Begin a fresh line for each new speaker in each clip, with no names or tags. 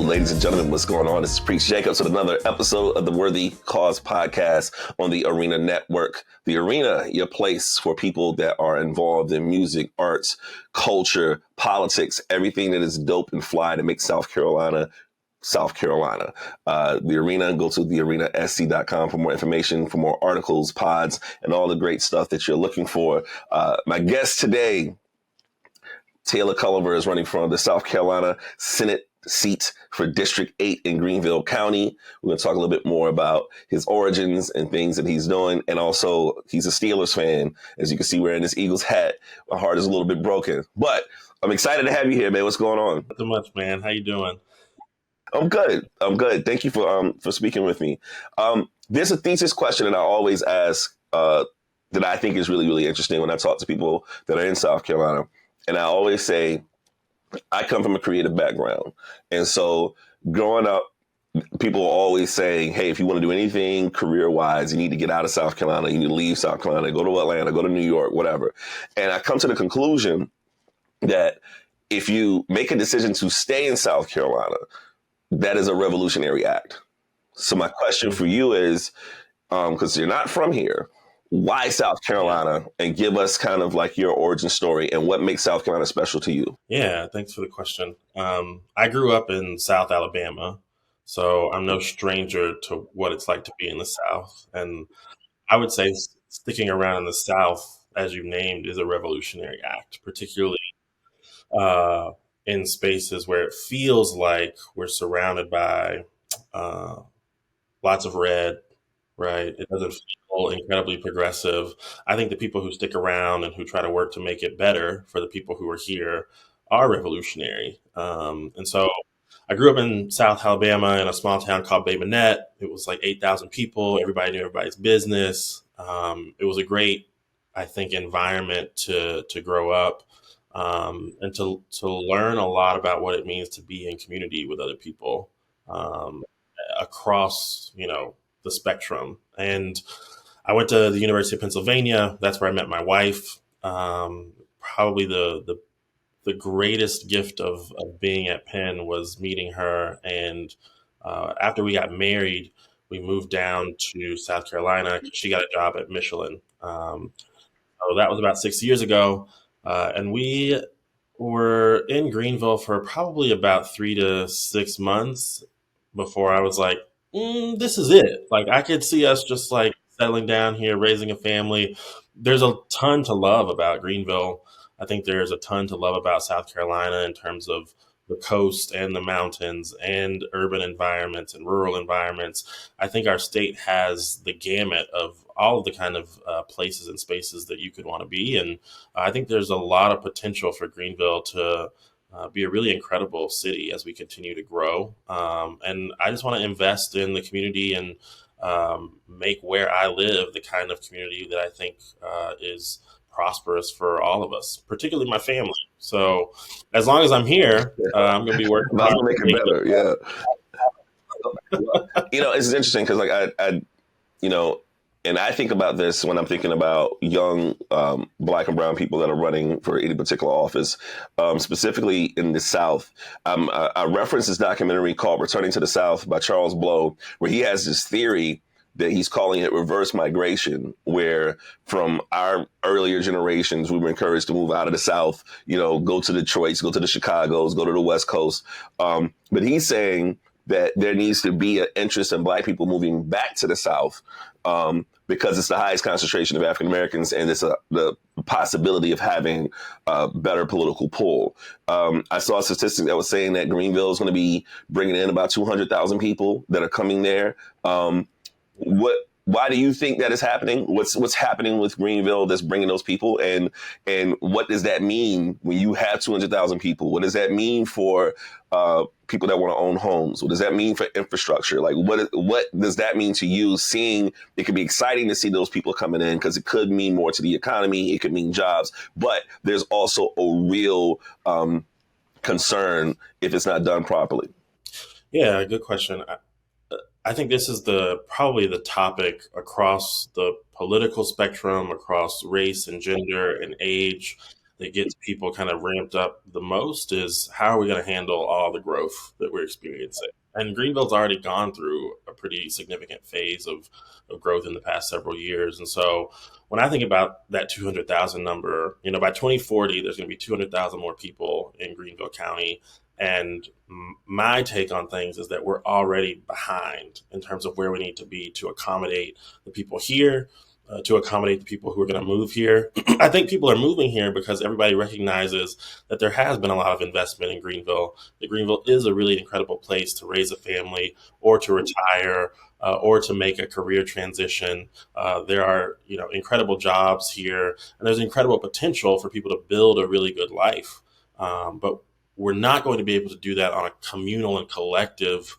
Ladies and gentlemen, what's going on? This is Priest Jacobs with another episode of the Worthy Cause podcast on the Arena Network. The Arena, your place for people that are involved in music, arts, culture, politics, everything that is dope and fly to make South Carolina, South Carolina. The Arena, go to thearenasc.com for more information, for more articles, pods, and all the great stuff that you're looking for. My guest today, Taylor Culliver, is running for the South Carolina Senate seat for District 8 in Greenville County. We're going to talk a little bit more about his origins and things that he's doing. And also, he's a Steelers fan. As you can see, wearing this Eagles hat. My heart is a little bit broken. But I'm excited to have you here, man. What's going on?
Not so much, man. How you doing?
I'm good. Thank you for speaking with me. There's a thesis question that I always ask that I think is really, really interesting when I talk to people that are in South Carolina. And I always say, I come from a creative background. And so growing up, people are always saying, hey, if you want to do anything career-wise, you need to get out of South Carolina. You need to leave South Carolina, go to Atlanta, go to New York, whatever. And I come to the conclusion that if you make a decision to stay in South Carolina, that is a revolutionary act. So my question for you is, because you're not from here, why South Carolina? And give us kind of like your origin story and what makes South Carolina special to you.
Yeah, thanks for the question. I grew up in South Alabama, so I'm no stranger to what it's like to be in the South. And I would say sticking around in the South, as you named, is a revolutionary act, particularly in spaces where it feels like we're surrounded by lots of red, right? It doesn't feel incredibly progressive. I think the people who stick around and who try to work to make it better for the people who are here are revolutionary. And so I grew up in South Alabama in a small town called Bay Minette. It was like 8,000 people. Everybody knew everybody's business. It was a great, I think, environment to grow up and to learn a lot about what it means to be in community with other people across, the spectrum. And I went to the University of Pennsylvania. That's where I met my wife. Probably the greatest gift of being at Penn was meeting her. And after we got married, we moved down to South Carolina. She got a job at Michelin. So that was about 6 years ago. And we were in Greenville for probably about 3 to 6 months before I was like, this is it. Like, I could see us just like settling down here, raising a family. There's a ton to love about Greenville. I think there's a ton to love about South Carolina in terms of the coast and the mountains and urban environments and rural environments. I think our state has the gamut of all of the kind of places and spaces that you could want to be. And I think there's a lot of potential for Greenville to be a really incredible city as we continue to grow. And I just want to invest in the community and make where I live the kind of community that I think is prosperous for all of us, particularly my family. So as long as I'm here, I'm going to be working
hard to make it better. Yeah. It's interesting because like I and I think about this when I'm thinking about young Black and brown people that are running for any particular office, specifically in the South. I referenced this documentary called Returning to the South by Charles Blow, where he has this theory that he's calling it reverse migration, where from our earlier generations, we were encouraged to move out of the South, go to Detroit, go to the Chicagos, go to the West Coast. But he's saying that there needs to be an interest in Black people moving back to the South because it's the highest concentration of African Americans and it's the possibility of having a better political pull. I saw a statistic that was saying that Greenville is going to be bringing in about 200,000 people that are coming there. why do you think that is happening? What's happening with Greenville that's bringing those people, and what does that mean when you have 200,000 people? What does that mean for people that want to own homes? What does that mean for infrastructure? Like, what does that mean to you? Seeing it could be exciting to see those people coming in because it could mean more to the economy. It could mean jobs, but there's also a real concern if it's not done properly.
Yeah, good question. I think this is probably the topic across the political spectrum, across race and gender and age, that gets people kind of ramped up the most is how are we going to handle all the growth that we're experiencing? And Greenville's already gone through a pretty significant phase of growth in the past several years. And so when I think about that 200,000 number, by 2040, there's going to be 200,000 more people in Greenville County. And my take on things is that we're already behind in terms of where we need to be to accommodate the people here, to accommodate the people who are going to move here. I think people are moving here because everybody recognizes that there has been a lot of investment in Greenville, that Greenville is a really incredible place to raise a family or to retire or to make a career transition. There are, incredible jobs here, and there's incredible potential for people to build a really good life. But we're not going to be able to do that on a communal and collective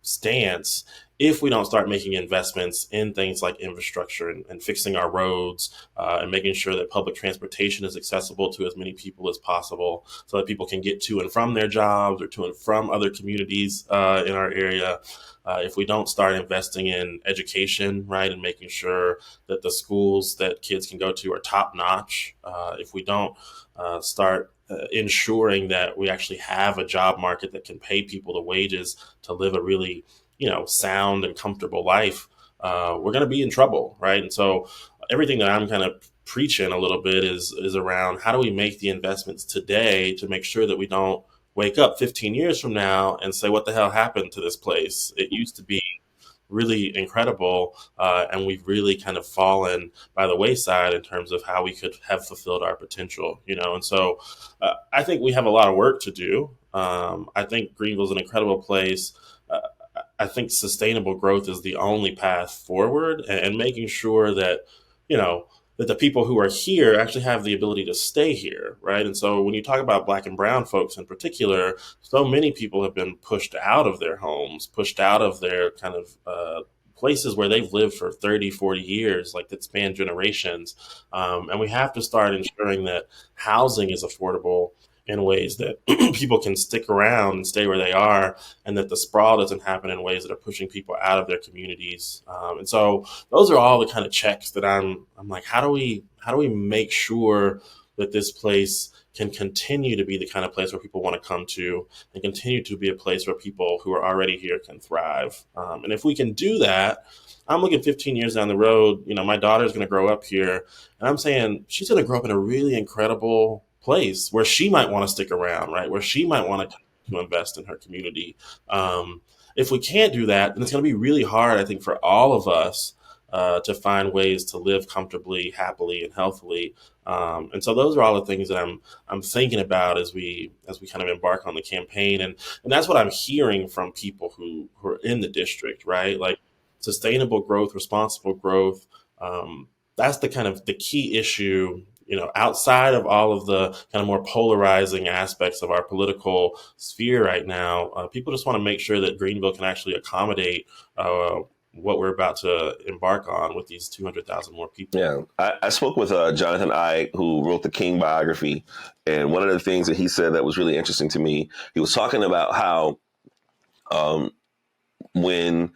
stance if we don't start making investments in things like infrastructure and fixing our roads and making sure that public transportation is accessible to as many people as possible so that people can get to and from their jobs or to and from other communities in our area. If we don't start investing in education, right, and making sure that the schools that kids can go to are top notch, if we don't start ensuring that we actually have a job market that can pay people the wages to live a really, sound and comfortable life, we're going to be in trouble, right? And so everything that I'm kind of preaching a little bit is around how do we make the investments today to make sure that we don't wake up 15 years from now and say, what the hell happened to this place? It used to be really incredible, and we've really kind of fallen by the wayside in terms of how we could have fulfilled our potential, and so I think we have a lot of work to do. I think Greenville's an incredible place. I think sustainable growth is the only path forward, and making sure that, that the people who are here actually have the ability to stay here, right? And so when you talk about Black and brown folks in particular, so many people have been pushed out of their homes, pushed out of their kind of places where they've lived for 30, 40 years, like that span generations. And we have to start ensuring that housing is affordable in ways that people can stick around and stay where they are, and that the sprawl doesn't happen in ways that are pushing people out of their communities. And so those are all the kind of checks that I'm like, how do we make sure that this place can continue to be the kind of place where people want to come to and continue to be a place where people who are already here can thrive. And if we can do that, I'm looking 15 years down the road, my daughter's going to grow up here, and I'm saying she's going to grow up in a really incredible place where she might want to stick around, right? Where she might want to invest in her community. If we can't do that, then it's going to be really hard, I think, for all of us to find ways to live comfortably, happily, and healthily. And so those are all the things that I'm thinking about as we kind of embark on the campaign. And that's what I'm hearing from people who are in the district, right? Like sustainable growth, responsible growth. That's the kind of the key issue, outside of all of the kind of more polarizing aspects of our political sphere right now. People just want to make sure that Greenville can actually accommodate what we're about to embark on with these 200,000 more people.
Yeah, I spoke with Jonathan Ide, who wrote the King biography. And one of the things that he said that was really interesting to me, he was talking about how when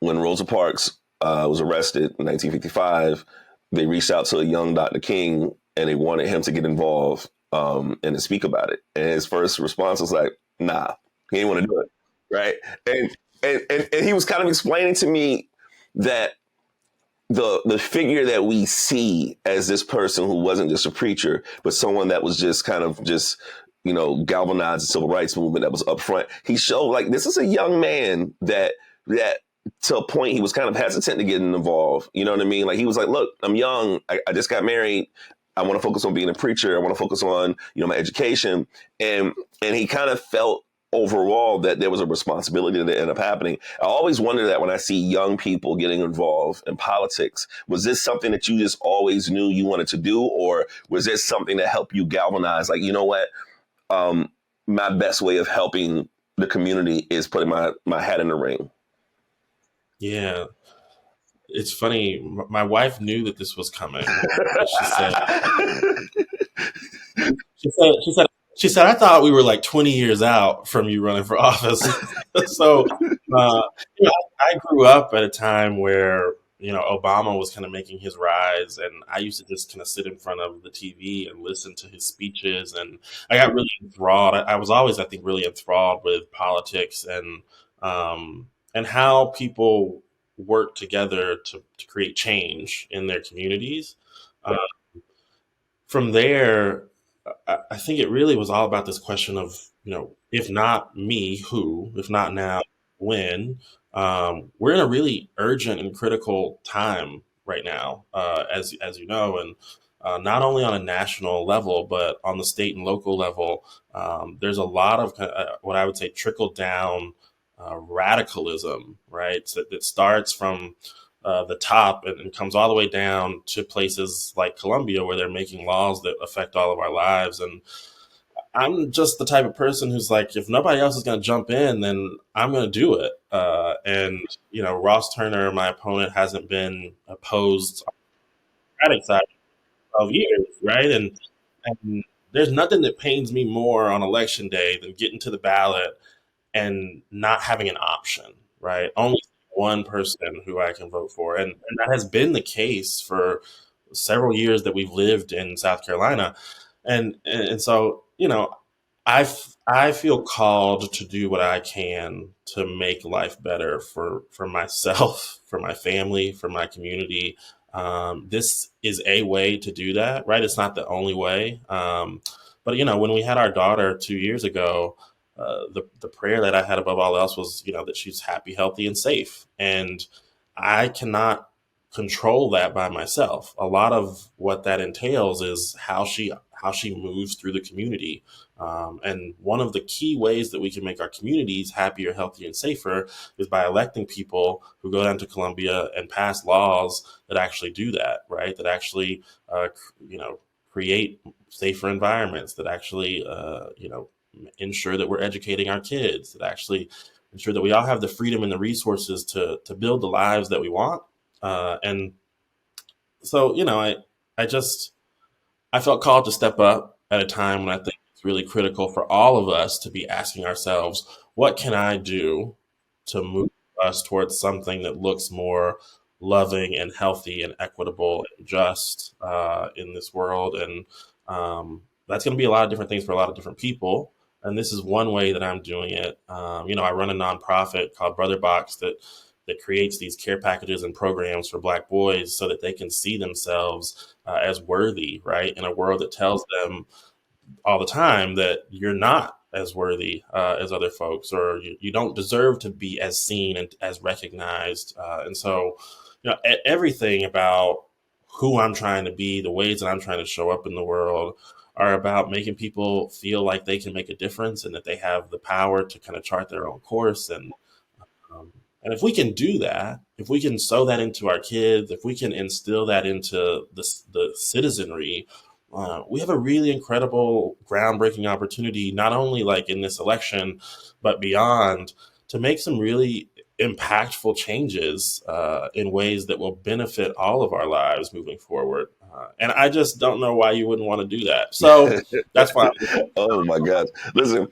Rosa Parks was arrested in 1955, they reached out to a young Dr. King and they wanted him to get involved and to speak about it. And his first response was like, nah, he didn't want to do it. Right. And he was kind of explaining to me that the figure that we see as this person who wasn't just a preacher, but someone that was just kind of galvanized the civil rights movement, that was up front. He showed like this is a young man that to a point he was kind of hesitant to get involved. You know what I mean? Like he was like, look, I'm young. I just got married. I want to focus on being a preacher. I want to focus on, my education. And he kind of felt overall that there was a responsibility that ended up happening. I always wonder that when I see young people getting involved in politics, was this something that you just always knew you wanted to do, or was this something that helped you galvanize? Like, you know what? My best way of helping the community is putting my hat in the ring.
Yeah. It's funny. My wife knew that this was coming. But she said, I thought we were like 20 years out from you running for office. So, you know, I grew up at a time where, Obama was kind of making his rise, and I used to just kind of sit in front of the TV and listen to his speeches. And I got really enthralled. I was always, I think, really enthralled with politics and how people work together to create change in their communities. Uh, from there, I think it really was all about this question of, if not me, who? If not now, when? We're in a really urgent and critical time right now, as you know, and not only on a national level, but on the state and local level. There's a lot of what I would say trickle down radicalism, right? So that starts from the top and comes all the way down to places like Colombia, where they're making laws that affect all of our lives. And I'm just the type of person who's like, if nobody else is going to jump in, then I'm going to do it. And Ross Turner, my opponent, hasn't been opposed on the Democratic side for 12 years, right? And there's nothing that pains me more on election day than getting to the ballot and not having an option, right? Only one person who I can vote for. And that has been the case for several years that we've lived in South Carolina. And so, I feel called to do what I can to make life better for myself, for my family, for my community. This is a way to do that, right? It's not the only way. But when we had our daughter 2 years ago, the prayer that I had above all else was, that she's happy, healthy, and safe. And I cannot control that by myself. A lot of what that entails is how she moves through the community. And one of the key ways that we can make our communities happier, healthier, and safer is by electing people who go down to Columbia and pass laws that actually do that, right? That actually, create safer environments, that actually, ensure that we're educating our kids, that actually ensure that we all have the freedom and the resources to build the lives that we want. And so, I felt called to step up at a time when I think it's really critical for all of us to be asking ourselves, what can I do to move us towards something that looks more loving and healthy and equitable and just in this world? And that's going to be a lot of different things for a lot of different people. And this is one way that I'm doing it. I run a nonprofit called Brother Box that creates these care packages and programs for Black boys so that they can see themselves as worthy, right? In a world that tells them all the time that you're not as worthy as other folks, or you don't deserve to be as seen and as recognized. And so, everything about who I'm trying to be, the ways that I'm trying to show up in the world, are about making people feel like they can make a difference and that they have the power to kind of chart their own course. And if we can do that, if we can sow that into our kids, if we can instill that into the citizenry, we have a really incredible, groundbreaking opportunity, not only like in this election, but beyond, to make some really impactful changes in ways that will benefit all of our lives moving forward. And I just don't know why you wouldn't want to do that. So that's why.
Oh my God! Listen,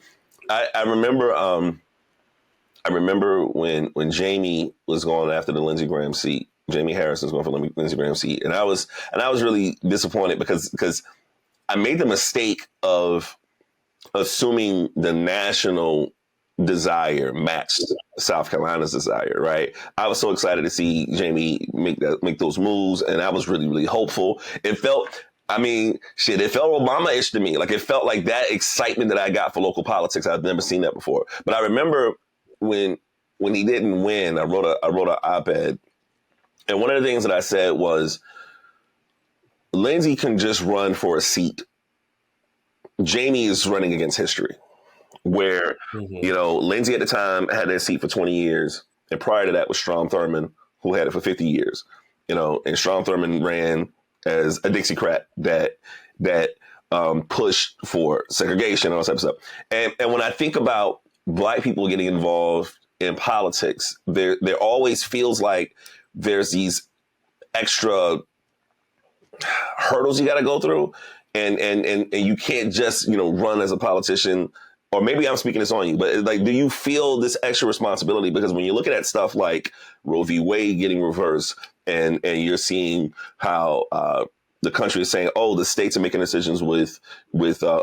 I remember. I remember when Jamie was going after the Lindsey Graham seat. Jamie Harris was going for the Lindsey Graham seat, and I was really disappointed because I made the mistake of assuming the national desire matched South Carolina's desire. Right? I was so excited to see Jamie make those moves, and I was really, really hopeful. It felt. I mean, shit, it felt Obama-ish to me. Like, it felt like that excitement that I got for local politics. I've never seen that before. But I remember when he didn't win, I wrote an op-ed, and one of the things that I said was, Lindsey can just run for a seat. Jamie is running against history, where,
Hmm.
Lindsay at the time had that seat for 20 years. And prior to that was Strom Thurmond, who had it for 50 years. And Strom Thurmond ran as a Dixiecrat that pushed for segregation and all that type of stuff. And when I think about Black people getting involved in politics, there always feels like there's these extra hurdles you got to go through, and you can't just run as a politician. Or maybe I'm speaking this on you, but like, do you feel this extra responsibility? Because when you're looking at stuff like Roe v. Wade getting reversed, and you're seeing how the country is saying, oh, the states are making decisions with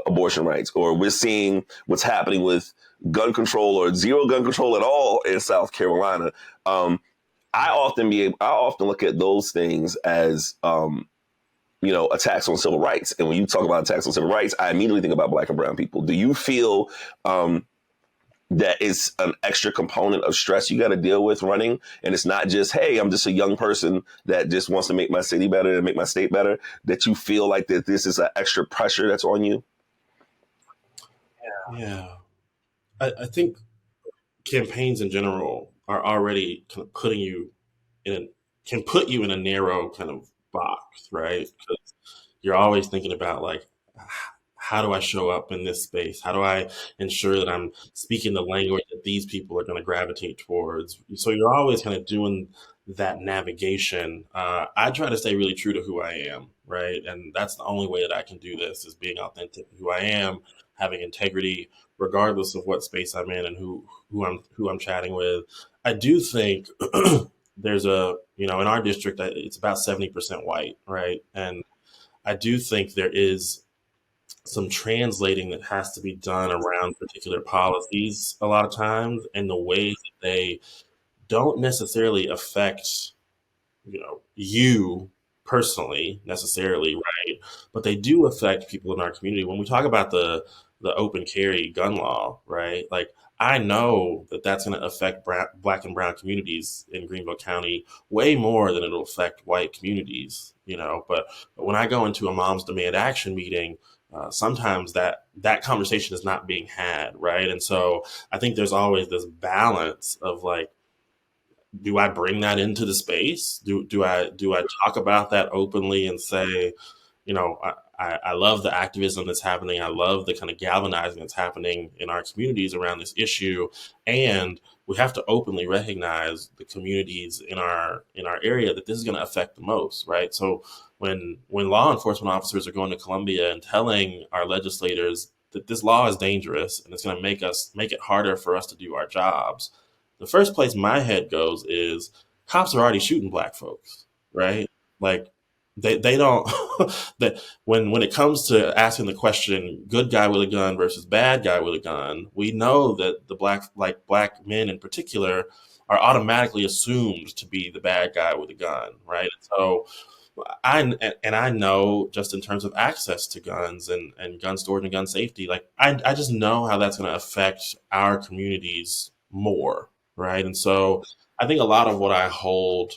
abortion rights, or we're seeing what's happening with gun control or zero gun control at all in South Carolina. I often look at those things as attacks on civil rights. And when you talk about attacks on civil rights, I immediately think about Black and brown people. Do you feel that it's an extra component of stress you got to deal with running? And it's not just, hey, I'm just a young person that just wants to make my city better and make my state better, that you feel like that this is an extra pressure that's on you?
Yeah. I think campaigns in general are already kind of can put you in a narrow kind of box, right? Because you're always thinking about like, how do I show up in this space? How do I ensure that I'm speaking the language that these people are going to gravitate towards? So you're always kind of doing that navigation. I try to stay really true to who I am, right? And that's the only way that I can do this, is being authentic to who I am, having integrity, regardless of what space I'm in and who I'm chatting with. I do think there's in our district, it's about 70% white, right? And I do think there is some translating that has to be done around particular policies a lot of times, and the ways that they don't necessarily affect you personally necessarily, right? But they do affect people in our community. When we talk about the open carry gun law, right? Like, I know that that's going to affect Black and brown communities in Greenville County way more than it'll affect white communities, but when I go into a Moms Demand Action meeting, sometimes that conversation is not being had, right? And so I think there's always this balance of like, do I bring that into the space? Do I talk about that openly and say, I love the activism that's happening. I love the kind of galvanizing that's happening in our communities around this issue, and we have to openly recognize the communities in our area that this is going to affect the most, right? So when law enforcement officers are going to Columbia and telling our legislators that this law is dangerous and it's going to make it harder for us to do our jobs, the first place my head goes is cops are already shooting Black folks, right? Like, they don't that when it comes to asking the question, good guy with a gun versus bad guy with a gun, we know that the black men in particular are automatically assumed to be the bad guy with a gun, right? So I know, just in terms of access to guns and gun storage and gun safety, like, I just know how that's going to affect our communities more, right? And so I think a lot of what I hold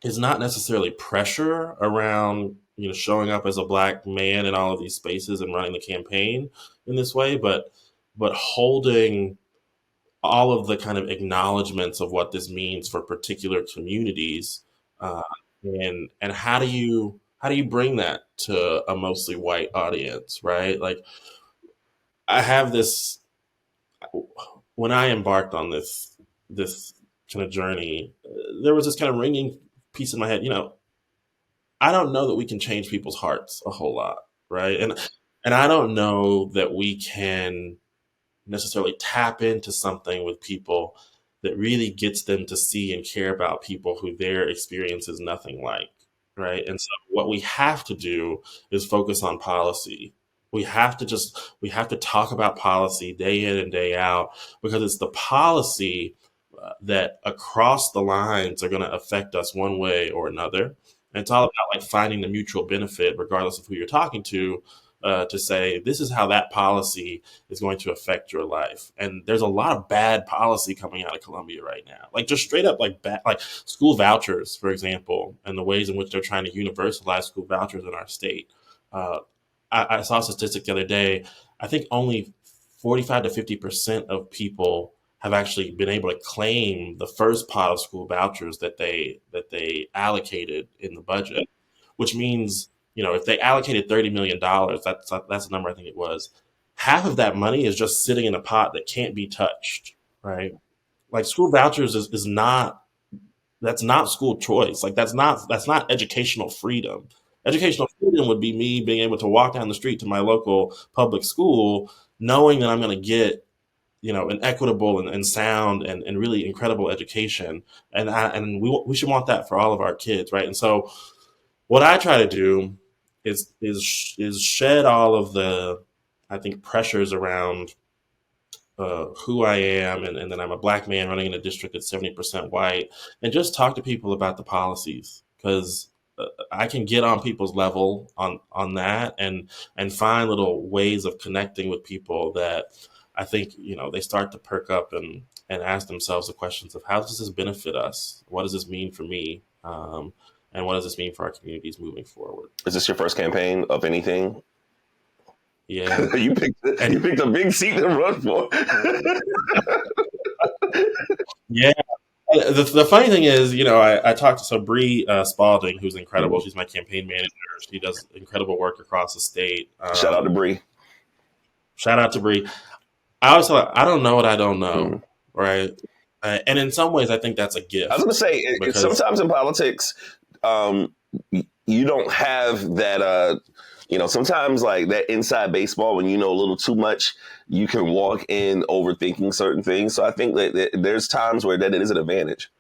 is not necessarily pressure around showing up as a Black man in all of these spaces and running the campaign in this way, but holding all of the kind of acknowledgments of what this means for particular communities, uh, and how do you bring that to a mostly white audience, right? Like, I have this when I embarked on this kind of journey, there was this kind of ringing piece in my head. I don't know that we can change people's hearts a whole lot, right? And I don't know that we can necessarily tap into something with people that really gets them to see and care about people who their experience is nothing like, right? And so what we have to do is focus on policy. We have to talk about policy day in and day out, because it's the policy that across the lines are going to affect us one way or another. And it's all about like finding the mutual benefit, regardless of who you're talking to say this is how that policy is going to affect your life. And there's a lot of bad policy coming out of Columbia right now, like just straight up like bad, like school vouchers, for example, and the ways in which they're trying to universalize school vouchers in our state. Uh, I saw a statistic the other day. I think only 45 to 50% of people have actually been able to claim the first pot of school vouchers that they allocated in the budget, which means, if they allocated $30 million, that's the number I think it was, half of that money is just sitting in a pot that can't be touched, right? Like school vouchers is not, that's not school choice. Like that's not educational freedom. Educational freedom would be me being able to walk down the street to my local public school, knowing that I'm going to get, an equitable and sound and really incredible education. And we should want that for all of our kids, right? And so what I try to do is shed all of the, I think, pressures around who I am, and then I'm a black man running in a district that's 70% white, and just talk to people about the policies, because I can get on people's level on that, and find little ways of connecting with people that I think, they start to perk up and ask themselves the questions of, how does this benefit us? What does this mean for me? And what does this mean for our communities moving forward?
Is this your first campaign of anything?
Yeah.
you picked a big seat to run for.
Yeah. The funny thing is, I talked to Bree Spalding, who's incredible. She's my campaign manager. She does incredible work across the state.
Shout out to Bree.
Shout out to Bree. I always tell her, I don't know what I don't know, right? And in some ways, I think that's a gift.
I was going to say, sometimes in politics, you don't have that. Sometimes like that inside baseball, when you know a little too much, you can walk in overthinking certain things. So I think that there's times where that is an advantage.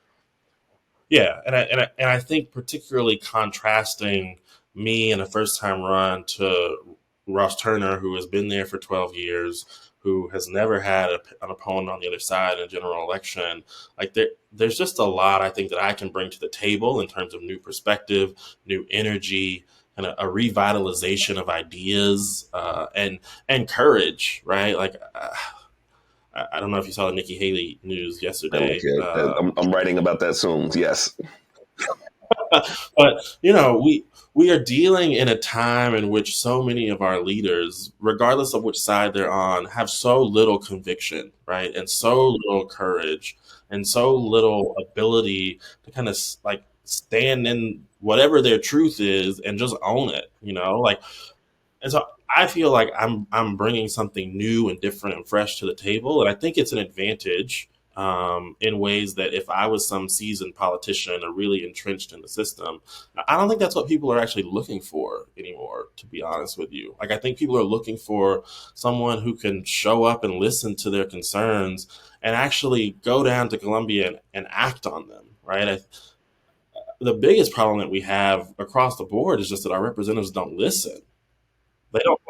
Yeah, and I think particularly contrasting me in a first time run to Ross Turner, who has been there for 12 years, who has never had an opponent on the other side in a general election. Like there's just a lot, I think, that I can bring to the table in terms of new perspective, new energy, and a revitalization of ideas, and courage, right? Like, I don't know if you saw the Nikki Haley news yesterday.
Okay. I'm writing about that soon. Yes.
But, we are dealing in a time in which so many of our leaders, regardless of which side they're on, have so little conviction, right? And so little courage and so little ability to kind of like stand in whatever their truth is and just own it, and so I feel like I'm bringing something new and different and fresh to the table, and I think it's an advantage in ways that if I was some seasoned politician or really entrenched in the system, I don't think that's what people are actually looking for anymore, to be honest with you. Like, I think people are looking for someone who can show up and listen to their concerns and actually go down to Columbia and act on them, right? The biggest problem that we have across the board is just that our representatives don't listen. They don't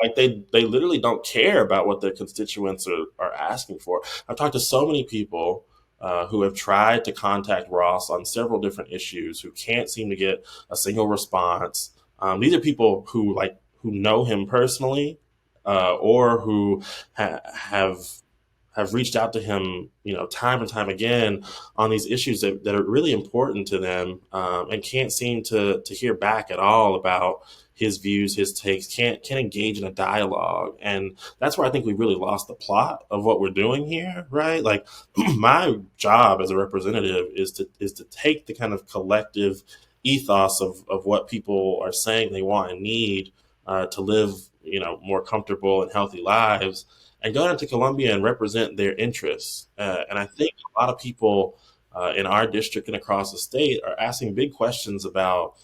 they literally don't care about what their constituents are asking for. I've talked to so many people who have tried to contact Ross on several different issues who can't seem to get a single response. These are people who know him personally, or who have reached out to him, time and time again on these issues that are really important to them, and can't seem to hear back at all about his views, his takes, can't engage in a dialogue. And that's where I think we really lost the plot of what we're doing here, right? Like, my job as a representative is to take the kind of collective ethos of what people are saying they want and need to live, more comfortable and healthy lives, and go down to Columbia and represent their interests. And I think a lot of people in our district and across the state are asking big questions about,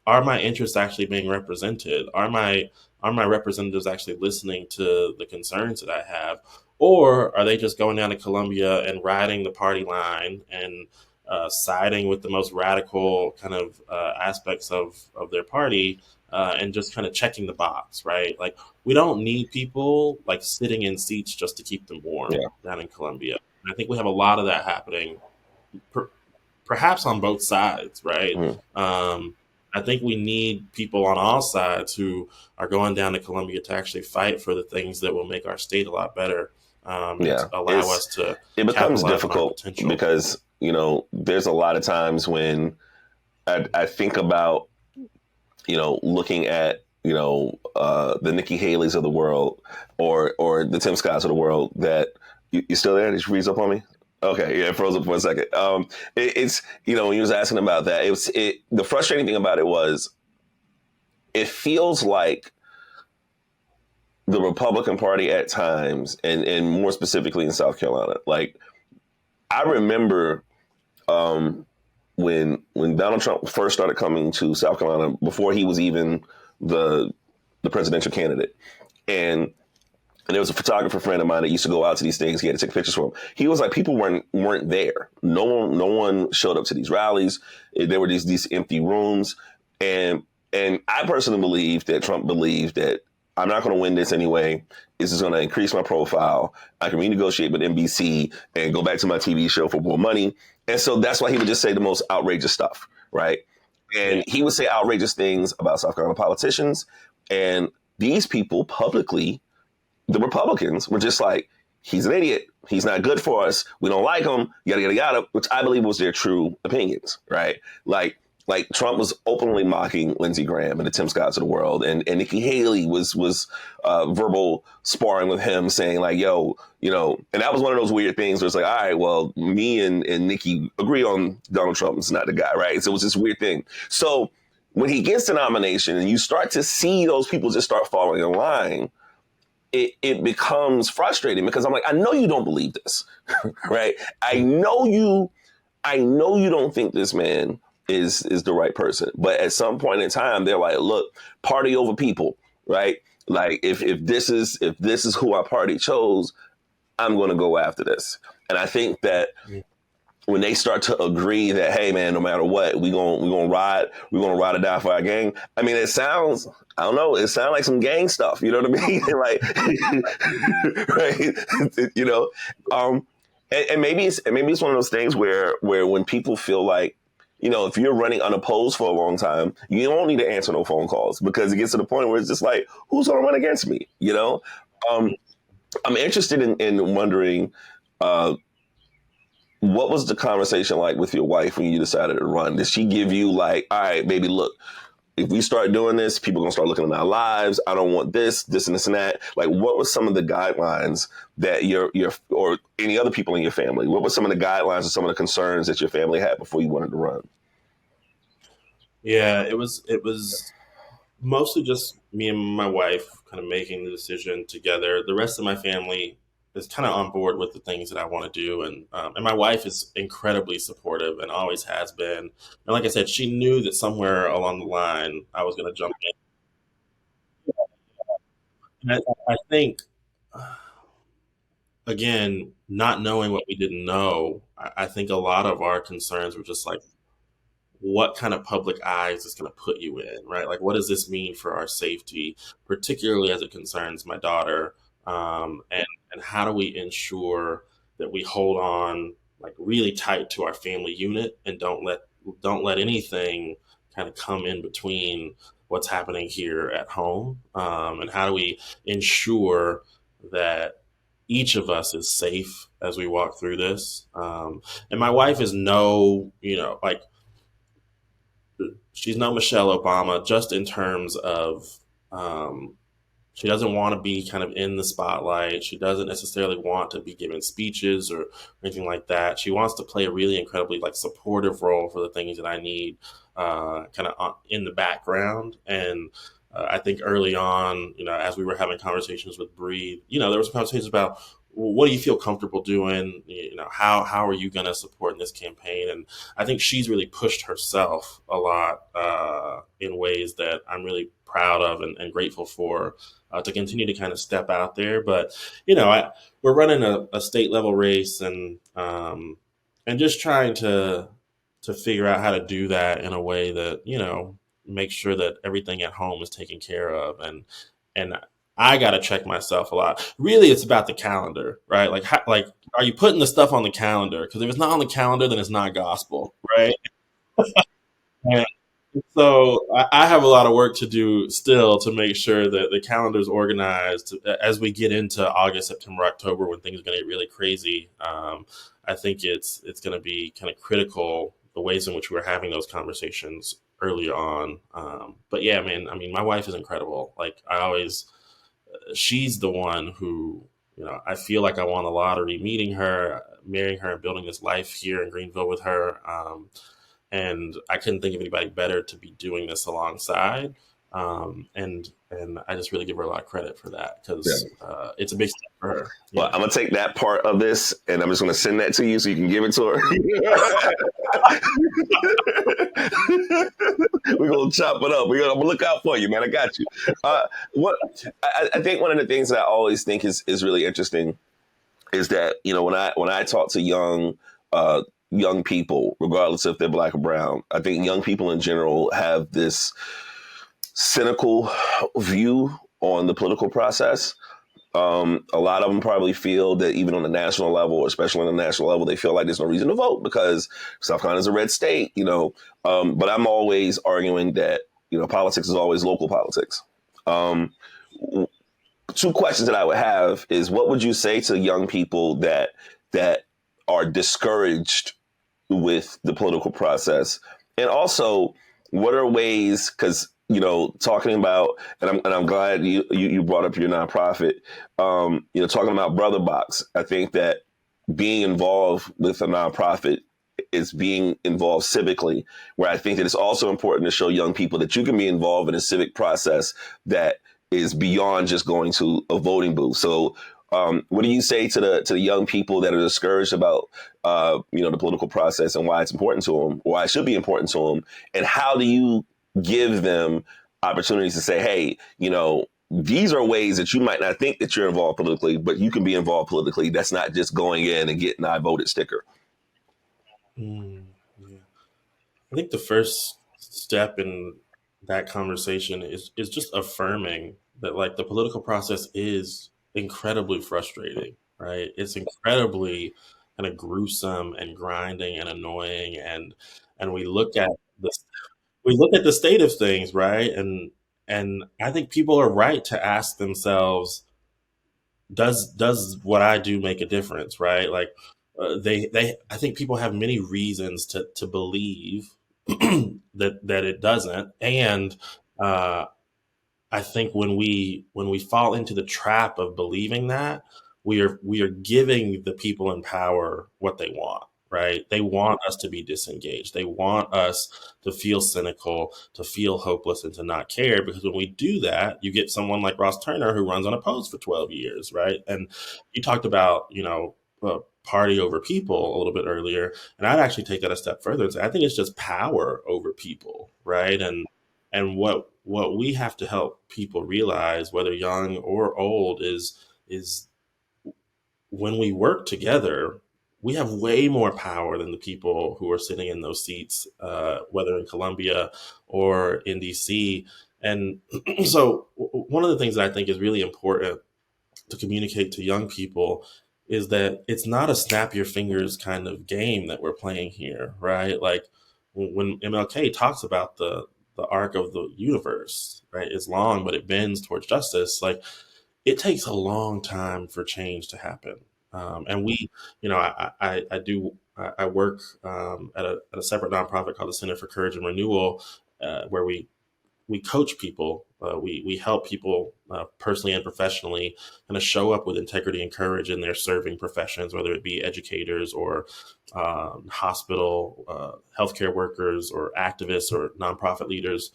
are my interests actually being represented? Are my representatives actually listening to the concerns that I have? Or are they just going down to Columbia and riding the party line and siding with the most radical kind of aspects of their party, and just kind of checking the box, right? Like, we don't need people like sitting in seats just to keep them warm down in Columbia. And I think we have a lot of that happening, perhaps on both sides, right? I think we need people on all sides who are going down to Columbia to actually fight for the things that will make our state a lot better. Allow us to.
It becomes difficult because, there's a lot of times when I think about, looking at, the Nikki Haley's of the world, or the Tim Scotts of the world. That you still there? Did you freeze up on me? Okay, yeah, it froze up for a second. It's when you was asking about that, the frustrating thing about it was it feels like the Republican Party at times, and more specifically in South Carolina. Like, I remember when Donald Trump first started coming to South Carolina, before he was even the presidential candidate, and there was a photographer friend of mine that used to go out to these things. He had to take pictures for him. He was like, people weren't there. No one showed up to these rallies. There were these empty rooms, and I personally believe that Trump believed that I'm not going to win this anyway. This is going to increase my profile. I can renegotiate with NBC and go back to my TV show for more money. And so that's why he would just say the most outrageous stuff, right? And he would say outrageous things about South Carolina politicians. And these people publicly, the Republicans, were just like, he's an idiot. He's not good for us. We don't like him, yada, yada, yada, which I believe was their true opinions, right? Like Trump was openly mocking Lindsey Graham and the Tim Scotts of the world, and Nikki Haley was verbal sparring with him, saying like, "Yo, and that was one of those weird things where it's like, all right, well, me and Nikki agree on Donald Trump is not the guy, right?" So it was this weird thing. So when he gets the nomination, and you start to see those people just start falling in line, it becomes frustrating, because I'm like, I know you don't believe this, right? I know you don't think this man is the right person. But at some point in time, they're like, look, party over people, right? Like, if this is who our party chose, I'm going to go after this. And I think that when they start to agree that, hey man, no matter what, we're gonna ride or die for our gang. I mean, it sounds like some gang stuff. You know what I mean? Like, right? And maybe it's one of those things where when people feel like, if you're running unopposed for a long time, you don't need to answer no phone calls, because it gets to the point where it's just like, who's going to run against me? I'm interested in wondering, what was the conversation like with your wife when you decided to run? Did she give you like, all right, baby, look, if we start doing this, people are going to start looking at our lives. I don't want this and this and that. Like, what were some of the guidelines that your or any other people in your family, what were some of the guidelines or some of the concerns that your family had before you wanted to run?
Yeah, it was mostly just me and my wife kind of making the decision together. The rest of my family is kind of on board with the things that I want to do, and my wife is incredibly supportive and always has been. And like I said, she knew that somewhere along the line I was going to jump in. And I think, again, not knowing what we didn't know, I think a lot of our concerns were just like, what kind of public eyes is going to put you in, right? Like, what does this mean for our safety, particularly as it concerns my daughter? And how do we ensure that we hold on like really tight to our family unit and don't let anything kind of come in between what's happening here at home? And how do we ensure that each of us is safe as we walk through this? And my wife is like, she's no Michelle Obama, just in terms of she doesn't want to be kind of in the spotlight. She doesn't necessarily want to be giving speeches or anything like that. She wants to play a really incredibly like supportive role for the things that I need, kind of in the background. And I think early on, as we were having conversations with Breathe, there was conversations about, what do you feel comfortable doing? How are you going to support in this campaign? And I think she's really pushed herself a lot in ways that I'm really proud of and grateful for, to continue to kind of step out there. But we're running a state level race, and just trying to figure out how to do that in a way that make sure that everything at home is taken care of, and I got to check myself a lot. Really, it's about the calendar, right? Like, are you putting the stuff on the calendar? Because if it's not on the calendar, then it's not gospel, right? And so I have a lot of work to do still to make sure that the calendar is organized as we get into August, September, October, when things are going to get really crazy. I think it's going to be kind of critical the ways in which we're having those conversations earlier on. But yeah, man, I mean, my wife is incredible. Like I always, she's the one who, I feel like I won the lottery meeting her, marrying her, and building this life here in Greenville with her. And I couldn't think of anybody better to be doing this alongside. And I just really give her a lot of credit for that because it's a big step for her.
Well, I'm gonna take that part of this, and I'm just gonna send that to you so you can give it to her. We're gonna chop it up. I'm gonna look out for you, man. I got you. What I think one of the things that I always think is really interesting is that when I talk to young people, regardless if they're black or brown, I think young people in general have this cynical view on the political process. A lot of them probably feel that even on the national level, especially on the national level, they feel like there's no reason to vote because South Carolina is a red state, But I'm always arguing that, politics is always local politics. Two questions that I would have is what would you say to young people that are discouraged with the political process? And also, what are ways, because talking about, and I'm glad you brought up your nonprofit. Talking about Brother Box, I think that being involved with a nonprofit is being involved civically. Where I think that it's also important to show young people that you can be involved in a civic process that is beyond just going to a voting booth. So, what do you say to the young people that are discouraged about the political process and why it's important to them, why it should be important to them, and how do you give them opportunities to say, hey, these are ways that you might not think that you're involved politically, but you can be involved politically. That's not just going in and getting I voted sticker.
Yeah. I think the first step in that conversation is just affirming that like the political process is incredibly frustrating, right? It's incredibly kind of gruesome and grinding and annoying, and we look at the state of things, right? And I think people are right to ask themselves, does what I do make a difference, right? Like I think people have many reasons to believe that it doesn't, and uh, I think when we fall into the trap of believing that, we are giving the people in power what they want, right? They want us to be disengaged. They want us to feel cynical, to feel hopeless, and to not care. Because when we do that, you get someone like Ross Turner who runs unopposed for 12 years, right? And you talked about party over people a little bit earlier, and I'd actually take that a step further and say I think it's just power over people, right? And what we have to help people realize, whether young or old, is when we work together, we have way more power than the people who are sitting in those seats, whether in Columbia or in DC. And so, one of the things that I think is really important to communicate to young people is that it's not a snap your fingers kind of game that we're playing here, right? Like when MLK talks about the arc of the universe, right? It's long, but it bends towards justice. Like it takes a long time for change to happen. And we, I work at a separate nonprofit called the Center for Courage and Renewal, where we coach people. We help people personally and professionally kind of show up with integrity and courage in their serving professions, whether it be educators or hospital healthcare workers or activists or nonprofit leaders.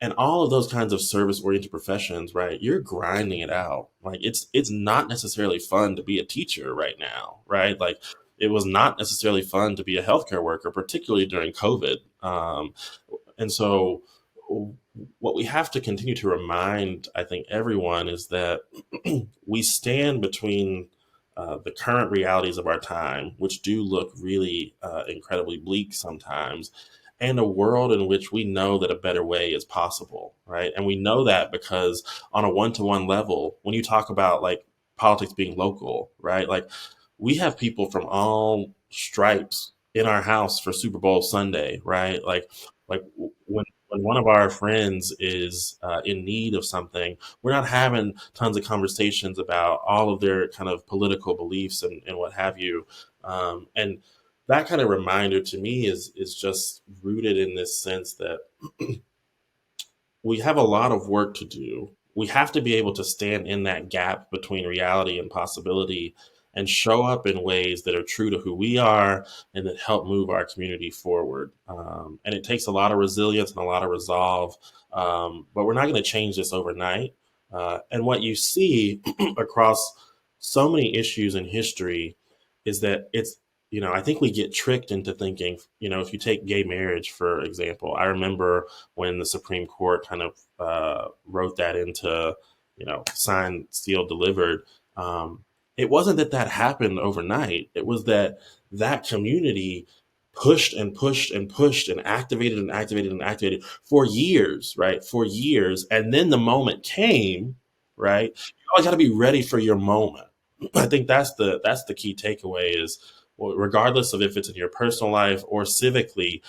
And all of those kinds of service-oriented professions, right? You're grinding it out. Like it's not necessarily fun to be a teacher right now, right? Like it was not necessarily fun to be a healthcare worker, particularly during COVID. And so what we have to continue to remind, I think, everyone is that we stand between the current realities of our time, which do look really incredibly bleak sometimes, and a world in which we know that a better way is possible, right? And we know that because on a one-to-one level, when you talk about like politics being local, right? Like we have people from all stripes in our house for Super Bowl Sunday, right? Like when one of our friends is in need of something, we're not having tons of conversations about all of their kind of political beliefs and what have you. And that kind of reminder to me is just rooted in this sense that we have a lot of work to do. We have to be able to stand in that gap between reality and possibility and show up in ways that are true to who we are and that help move our community forward. And it takes a lot of resilience and a lot of resolve, but we're not going to change this overnight. And what you see across so many issues in history is that I think we get tricked into thinking, if you take gay marriage, for example, I remember when the Supreme Court kind of wrote that into, signed, sealed, delivered. It wasn't that happened overnight. It was that community pushed and pushed and pushed and activated and activated and activated for years, right? For years. And then the moment came, right? You always got to be ready for your moment. I think that's the key takeaway is, well, regardless of if it's in your personal life or civically,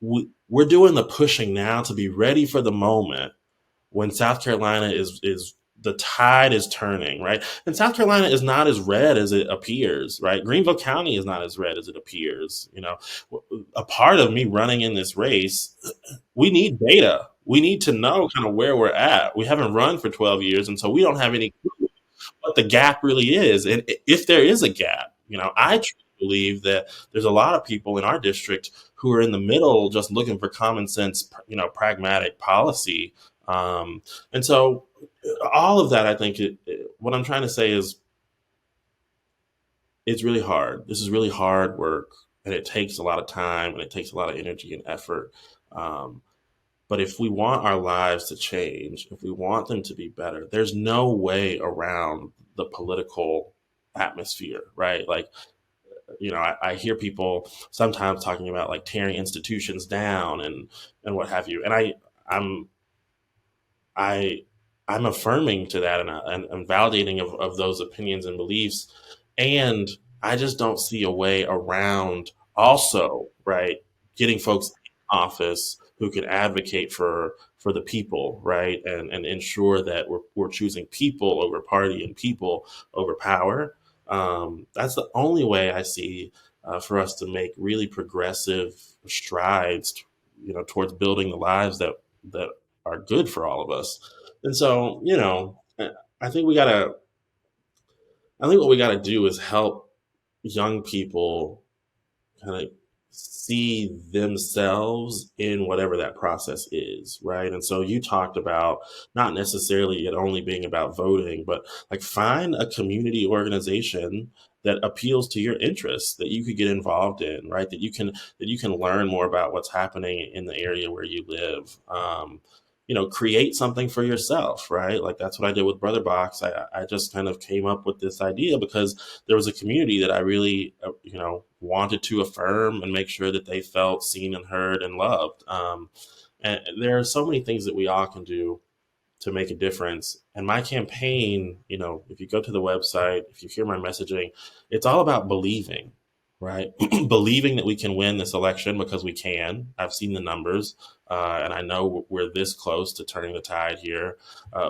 we're doing the pushing now to be ready for the moment when South Carolina is the tide is turning, right? And South Carolina is not as red as it appears, right? Greenville County is not as red as it appears. A part of me running in this race, we need data. We need to know kind of where we're at. We haven't run for 12 years, and so we don't have any clue what the gap really is. And if there is a gap, I truly believe that there's a lot of people in our district who are in the middle just looking for common sense, pragmatic policy. And so all of that, I think what I'm trying to say is it's really hard. This is really hard work, and it takes a lot of time and it takes a lot of energy and effort. Um, but if we want our lives to change, if we want them to be better, there's no way around the political atmosphere, right? Like, I hear people sometimes talking about like tearing institutions down and what have you, and I'm I I'm affirming to that and validating of those opinions and beliefs, and I just don't see a way around also, right, getting folks in office who can advocate for the people, right, and ensure that we're choosing people over party and people over power. That's the only way I see for us to make really progressive strides, towards building the lives that are good for all of us. And so, I think we gotta. I think what we gotta do is help young people kind of see themselves in whatever that process is, right? And so you talked about not necessarily it only being about voting, but like find a community organization that appeals to your interests that you could get involved in, right? That you can learn more about what's happening in the area where you live. Create something for yourself, right? Like that's what I did with Brother Box. I just kind of came up with this idea because there was a community that I really, wanted to affirm and make sure that they felt seen and heard and loved. And there are so many things that we all can do to make a difference. And my campaign, if you go to the website, if you hear my messaging, it's all about believing, right? Believing that we can win this election because we can. I've seen the numbers, and I know we're this close to turning the tide here.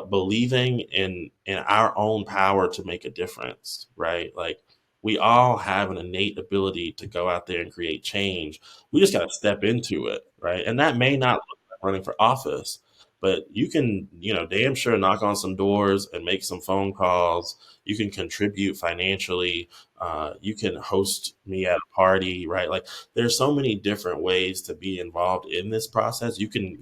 Believing in our own power to make a difference, right? Like we all have an innate ability to go out there and create change. We just got to step into it, right? And that may not look like running for office, but you can, damn sure knock on some doors and make some phone calls. You can contribute financially. You can host me at a party, right? Like there's so many different ways to be involved in this process. You can,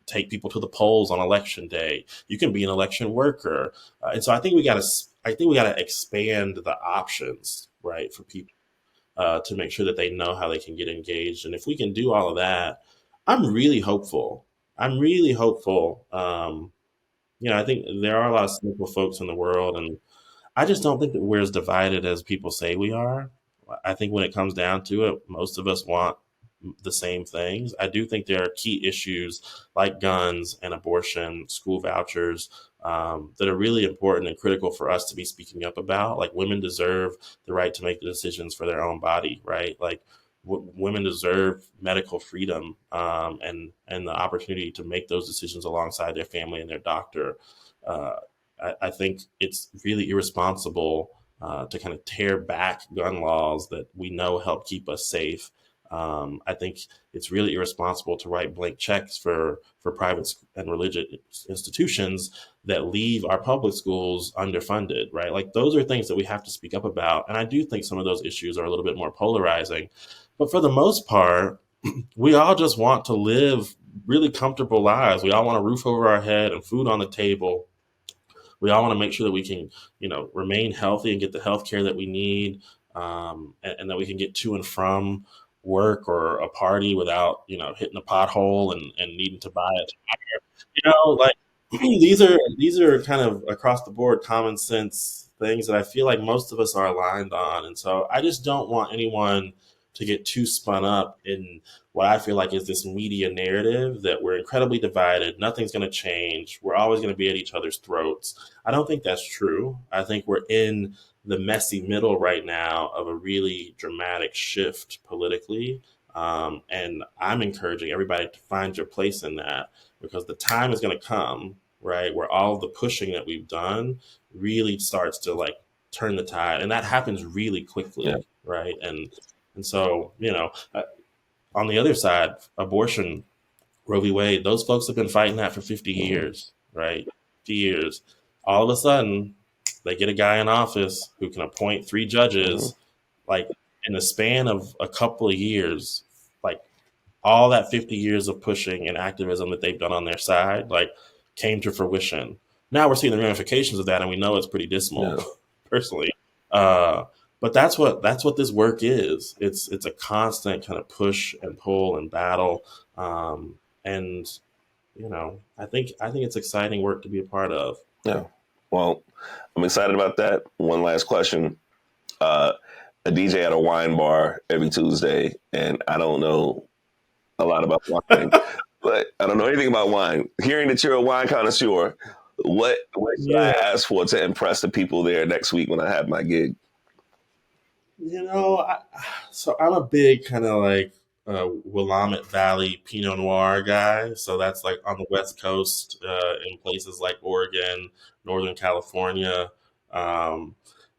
take people to the polls on election day. You can be an election worker. And so I think we got to expand the options, right, for people to make sure that they know how they can get engaged. And if we can do all of that, I'm really hopeful. I'm really hopeful. I think there are a lot of cynical folks in the world, and I just don't think that we're as divided as people say we are. I think when it comes down to it, most of us want the same things. I do think there are key issues like guns and abortion, school vouchers, that are really important and critical for us to be speaking up about. Like women deserve the right to make the decisions for their own body, right? Like women deserve medical freedom, and the opportunity to make those decisions alongside their family and their doctor. I think it's really irresponsible to kind of tear back gun laws that we know help keep us safe. I think it's really irresponsible to write blank checks for private and religious institutions that leave our public schools underfunded, right? Like those are things that we have to speak up about. And I do think some of those issues are a little bit more polarizing. But for the most part, we all just want to live really comfortable lives. We all want a roof over our head and food on the table. We all want to make sure that we can, remain healthy and get the health care that we need, and that we can get to and from work or a party without, hitting a pothole and needing to buy a tire. Like these are kind of across the board common sense things that I feel like most of us are aligned on. And so I just don't want anyone to get too spun up in what I feel like is this media narrative that we're incredibly divided. Nothing's going to change. We're always going to be at each other's throats. I don't think that's true. I think we're in the messy middle right now of a really dramatic shift politically. And I'm encouraging everybody to find your place in that, because the time is going to come, right, where all of the pushing that we've done really starts to like turn the tide. And that happens really quickly,
Yeah.
right? And so, on the other side, abortion, Roe v. Wade, those folks have been fighting that for 50 years, right? 50 years. All of a sudden, they get a guy in office who can appoint 3 judges, like in the span of a couple of years, like all that 50 years of pushing and activism that they've done on their side, like came to fruition. Now we're seeing the ramifications of that, and we know it's pretty dismal, personally. But that's what this work is. It's a constant kind of push and pull and battle. And I think it's exciting work to be a part of.
Yeah. Well, I'm excited about that. One last question. A DJ at a wine bar every Tuesday, and I don't know a lot about wine, but I don't know anything about wine. Hearing that you're a wine connoisseur, what should I ask for to impress the people there next week when I have my gig?
So I'm a big kind of like Willamette Valley Pinot Noir guy. So that's like on the West Coast, in places like Oregon, Northern California.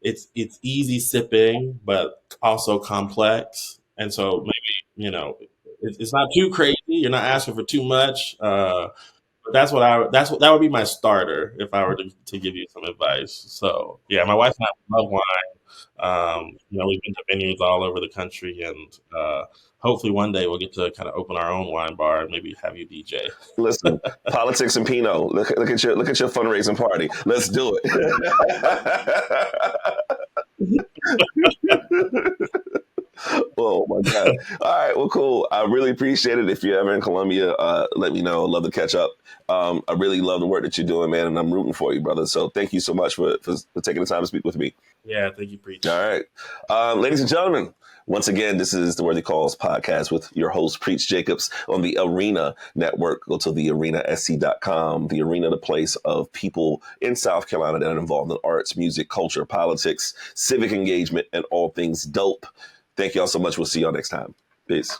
It's easy sipping, but also complex. And so maybe, it's not too crazy. You're not asking for too much. But that would be my starter if I were to give you some advice. So yeah, my wife and I love wine. We've been to vineyards all over the country, and hopefully one day we'll get to kind of open our own wine bar and maybe have you DJ.
Listen, politics and Pinot. Look at your fundraising party. Let's do it. Oh my God. All right. Well, cool. I really appreciate it. If you're ever in Columbia, let me know. I'd love to catch up. I really love the work that you're doing, man, and I'm rooting for you, brother. So thank you so much for taking the time to speak with me.
Yeah, thank you, Preach.
All right. Ladies and gentlemen, once again, this is the Worthy Calls podcast with your host, Preach Jacobs, on the Arena Network. Go to thearenasc.com. The Arena, the place of people in South Carolina that are involved in arts, music, culture, politics, civic engagement, and all things dope. Thank y'all so much. We'll see y'all next time. Peace.